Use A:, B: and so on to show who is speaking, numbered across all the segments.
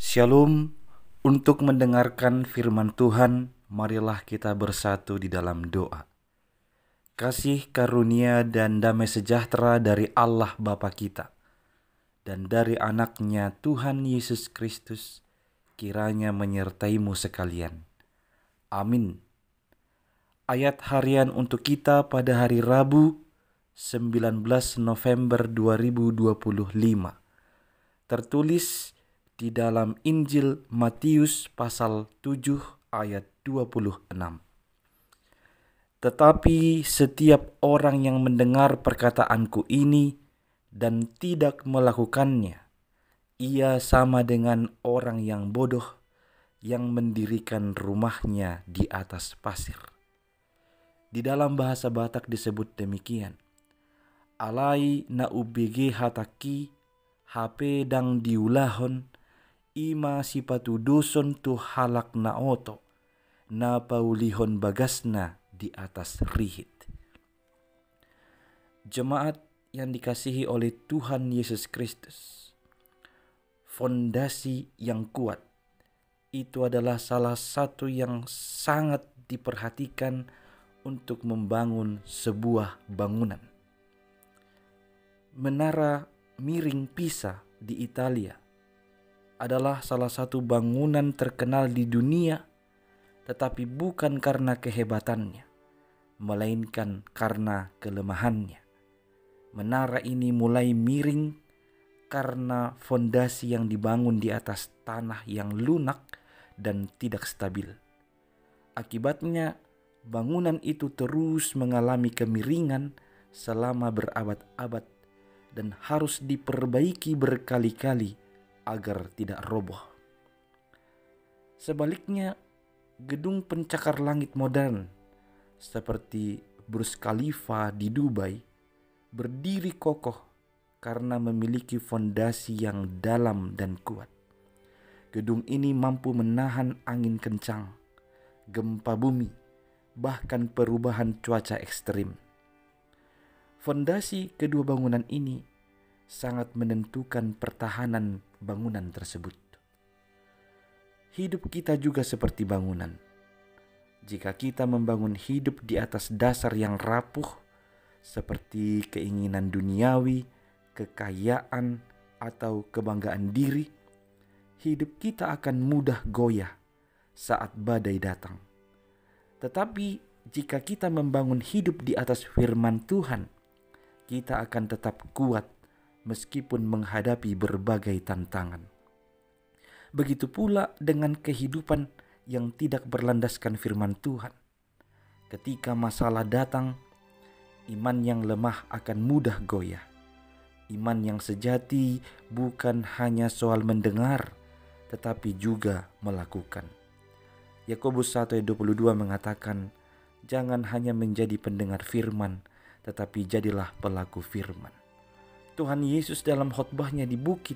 A: Shalom. Untuk mendengarkan firman Tuhan, marilah kita bersatu di dalam doa. Kasih karunia dan damai sejahtera dari Allah Bapa kita dan dari anaknya Tuhan Yesus Kristus kiranya menyertaimu sekalian. Amin. Ayat harian untuk kita pada hari Rabu 19 November 2025 tertulis di dalam Injil Matius pasal 7 ayat 26. Tetapi setiap orang yang mendengar perkataanku ini dan tidak melakukannya, ia sama dengan orang yang bodoh yang mendirikan rumahnya di atas pasir. Di dalam bahasa Batak disebut demikian. Alai na ubege hataki HP dang diulahon ima sipatu doson tu halak na oto na paulihon bagasna di atas rihit. Jemaat yang dikasihi oleh Tuhan Yesus Kristus, fondasi yang kuat itu adalah salah satu yang sangat diperhatikan untuk membangun sebuah bangunan. Menara miring Pisa di Italia adalah salah satu bangunan terkenal di dunia, tetapi bukan karena kehebatannya, melainkan karena kelemahannya. Menara ini mulai miring karena fondasi yang dibangun di atas tanah yang lunak dan tidak stabil. Akibatnya, bangunan itu terus mengalami kemiringan selama berabad-abad dan harus diperbaiki berkali-kali agar tidak roboh. Sebaliknya, gedung pencakar langit modern seperti Burj Khalifa di Dubai berdiri kokoh karena memiliki fondasi yang dalam dan kuat. Gedung ini mampu menahan angin kencang, gempa bumi, bahkan perubahan cuaca ekstrim. Fondasi kedua bangunan ini sangat menentukan pertahanan bangunan tersebut. Hidup kita juga seperti bangunan. Jika kita membangun hidup di atas dasar yang rapuh, seperti keinginan duniawi, kekayaan, atau kebanggaan diri, hidup kita akan mudah goyah saat badai datang. Tetapi jika kita membangun hidup di atas firman Tuhan, kita akan tetap kuat meskipun menghadapi berbagai tantangan. Begitu pula dengan kehidupan yang tidak berlandaskan firman Tuhan. Ketika masalah datang, iman yang lemah akan mudah goyah. Iman yang sejati bukan hanya soal mendengar, tetapi juga melakukan. Yakobus 1:22 mengatakan, jangan hanya menjadi pendengar firman, tetapi jadilah pelaku firman. Tuhan Yesus dalam khotbahnya di bukit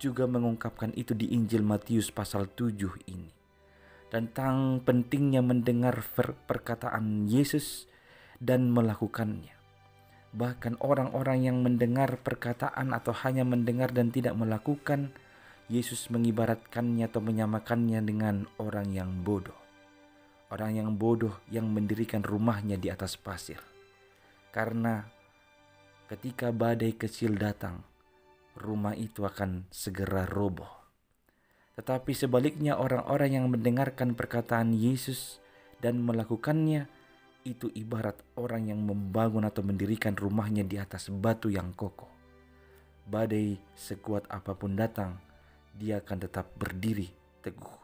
A: juga mengungkapkan itu di Injil Matius pasal 7 ini. Tentang pentingnya mendengar perkataan Yesus dan melakukannya. Bahkan orang-orang yang mendengar perkataan atau hanya mendengar dan tidak melakukan, Yesus mengibaratkannya atau menyamakannya dengan orang yang bodoh. Orang yang bodoh yang mendirikan rumahnya di atas pasir. Karena ketika badai kecil datang, rumah itu akan segera roboh. Tetapi sebaliknya orang-orang yang mendengarkan perkataan Yesus dan melakukannya, itu ibarat orang yang membangun atau mendirikan rumahnya di atas batu yang kokoh. Badai sekuat apapun datang, dia akan tetap berdiri teguh.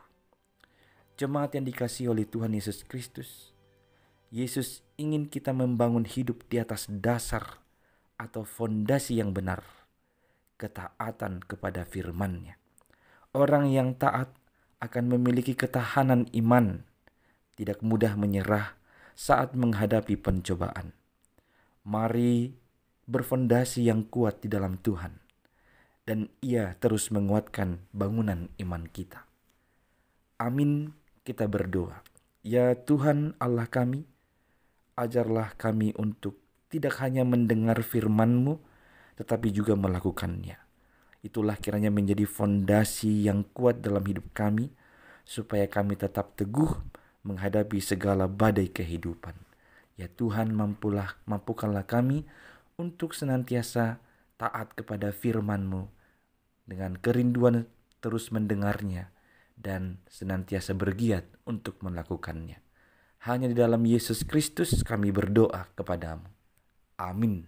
A: Jemaat yang dikasihi oleh Tuhan Yesus Kristus, Yesus ingin kita membangun hidup di atas dasar atau fondasi yang benar, ketaatan kepada firman-Nya. Orang yang taat akan memiliki ketahanan iman, tidak mudah menyerah saat menghadapi pencobaan. Mari berfondasi yang kuat di dalam Tuhan, dan Ia terus menguatkan bangunan iman kita. Amin, kita berdoa. Ya Tuhan Allah kami, ajarlah kami untuk tidak hanya mendengar firman-Mu, tetapi juga melakukannya. Itulah kiranya menjadi fondasi yang kuat dalam hidup kami, supaya kami tetap teguh menghadapi segala badai kehidupan. Ya Tuhan, mampukanlah kami untuk senantiasa taat kepada firman-Mu dengan kerinduan terus mendengarnya dan senantiasa bergiat untuk melakukannya. Hanya di dalam Yesus Kristus kami berdoa kepadamu. Amin.